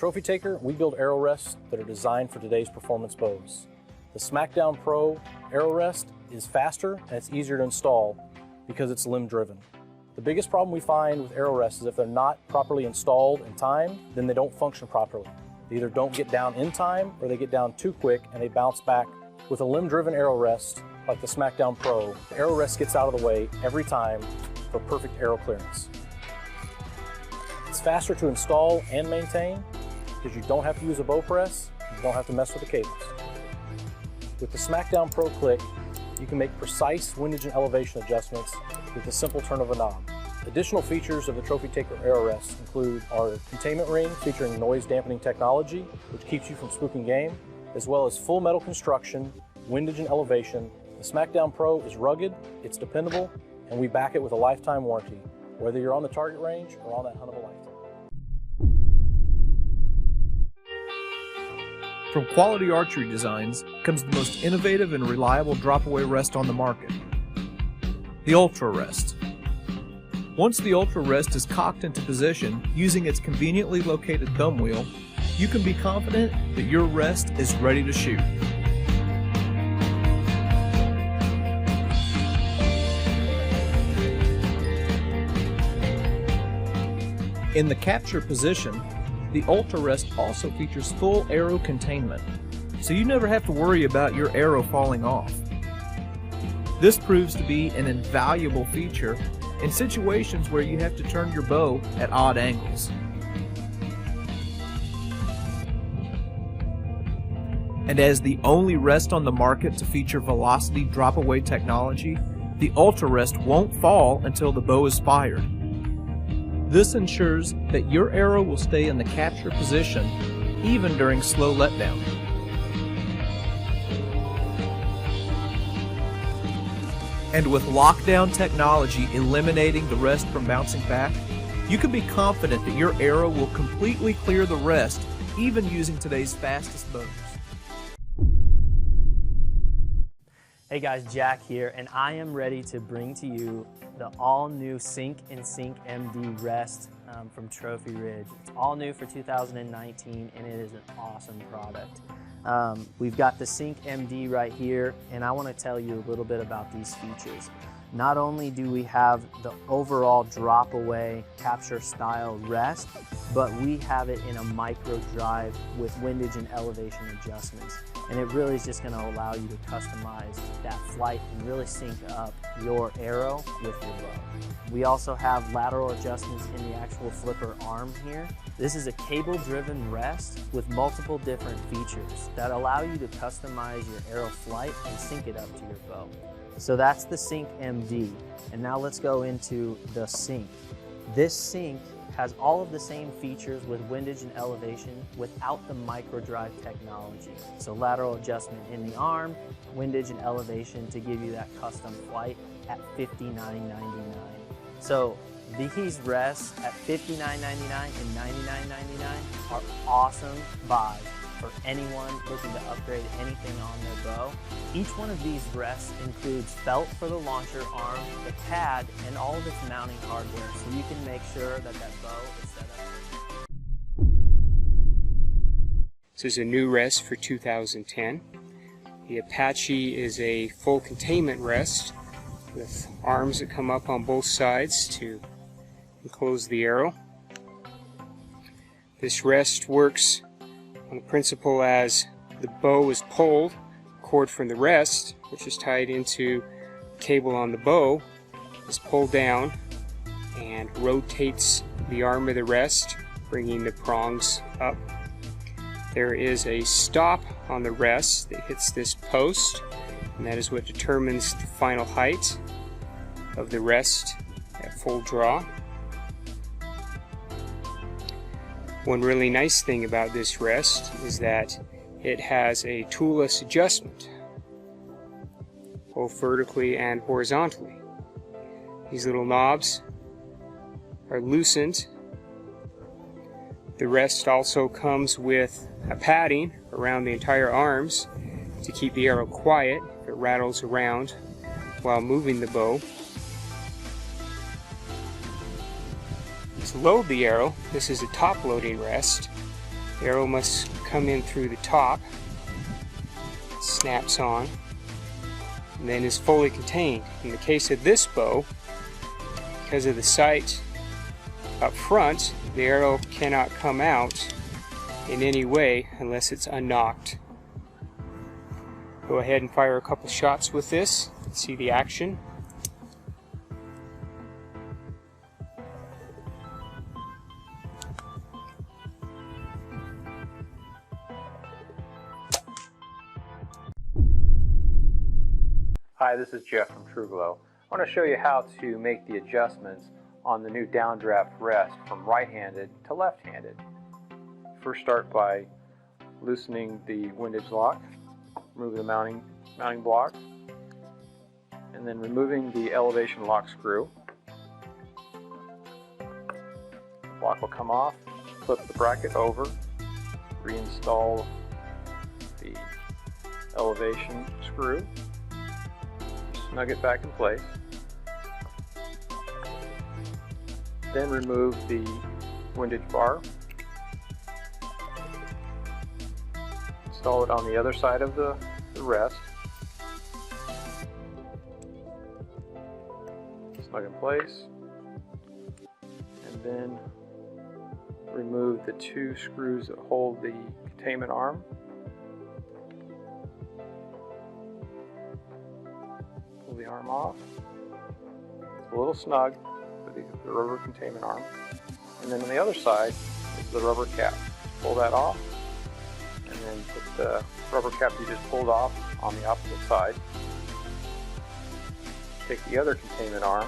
Trophy Taker, we build arrow rests that are designed for today's performance bows. The Smackdown Pro arrow rest is faster and it's easier to install because it's limb driven. The biggest problem we find with arrow rests is if they're not properly installed and timed, then they don't function properly. They either don't get down in time or they get down too quick and they bounce back. With a limb driven arrow rest like the Smackdown Pro, the arrow rest gets out of the way every time for perfect arrow clearance. It's faster to install and maintain because you don't have to use a bow press, you don't have to mess with the cables. With the Smackdown Pro Click, you can make precise windage and elevation adjustments with the simple turn of a knob. Additional features of the Trophy Taker arrow rest include our containment ring featuring noise dampening technology, which keeps you from spooking game, as well as full metal construction, windage and elevation. The Smackdown Pro is rugged, it's dependable, and we back it with a lifetime warranty, whether you're on the target range or on that hunt of a lifetime. From quality archery designs comes the most innovative and reliable drop-away rest on the market, the Ultra Rest. Once the Ultra Rest is cocked into position using its conveniently located thumb wheel, you can be confident that your rest is ready to shoot. In the capture position, the Ultra Rest also features full arrow containment, so you never have to worry about your arrow falling off. This proves to be an invaluable feature in situations where you have to turn your bow at odd angles. And as the only rest on the market to feature velocity drop-away technology, the Ultra Rest won't fall until the bow is fired. This ensures that your arrow will stay in the capture position even during slow letdown. And with lockdown technology eliminating the rest from bouncing back, you can be confident that your arrow will completely clear the rest even using today's fastest bows. Hey guys, Jack here, and I am ready to bring to you the all-new Sync and SyncMD Rest from Trophy Ridge. It's all new for 2019, and it is an awesome product. We've got the SyncMD right here, and I want to tell you a little bit about these features. Not only do we have the overall drop-away capture style rest, but we have it in a micro drive with windage and elevation adjustments. And it really is just going to allow you to customize that flight and really sync up your arrow with your bow. We also have lateral adjustments in the actual flipper arm here. This is a cable-driven rest with multiple different features that allow you to customize your arrow flight and sync it up to your bow. So that's the SyncMD. And now let's go into the Sync. This Sync has all of the same features with windage and elevation without the micro drive technology. So lateral adjustment in the arm, windage and elevation to give you that custom flight at $59.99. So these rests at $59.99 and $99.99 are awesome buys for anyone looking to upgrade anything on their bow. Each one of these rests includes felt for the launcher arm, the pad, and all of its mounting hardware, so you can make sure that that bow is set up. This is a new rest for 2010. The Apache is a full containment rest with arms that come up on both sides to enclose the arrow. This rest works on the principle as the bow is pulled, cord from the rest, which is tied into cable on the bow, is pulled down and rotates the arm of the rest, bringing the prongs up. There is a stop on the rest that hits this post, and that is what determines the final height of the rest at full draw. One really nice thing about this rest is that it has a toolless adjustment, both vertically and horizontally. These little knobs are loosened. The rest also comes with a padding around the entire arms to keep the arrow quiet if it rattles around while moving the bow. To load the arrow, this is a top loading rest. The arrow must come in through the top, snaps on, and then is fully contained. In the case of this bow, because of the sight up front, the arrow cannot come out in any way unless it's unknocked. Go ahead and fire a couple shots with this, see the action. Hi, this is Jeff from TRUGLO. I want to show you how to make the adjustments on the new Downdraft rest from right-handed to left-handed. First start by loosening the windage lock, remove the mounting block, and then removing the elevation lock screw. The block will come off, flip the bracket over, reinstall the elevation screw, snug it back in place, then remove the windage bar, install it on the other side of the rest, snug in place, and then remove the two screws that hold the containment arm. Pull the arm off. It's a little snug for the rubber containment arm. And then on the other side is the rubber cap. Pull that off, and then put the rubber cap you just pulled off on the opposite side. Take the other containment arm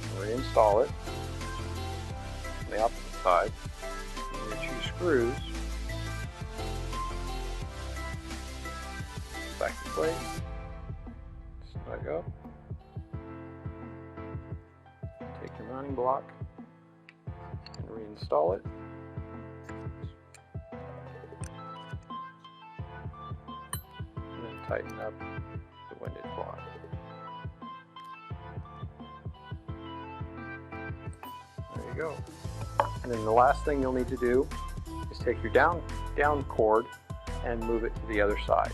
and reinstall it on the opposite side. And your two screws back in place. Snug up. Take your mounting block and reinstall it. And then tighten up the windage block. There you go. And then the last thing you'll need to do is take your down cord and move it to the other side.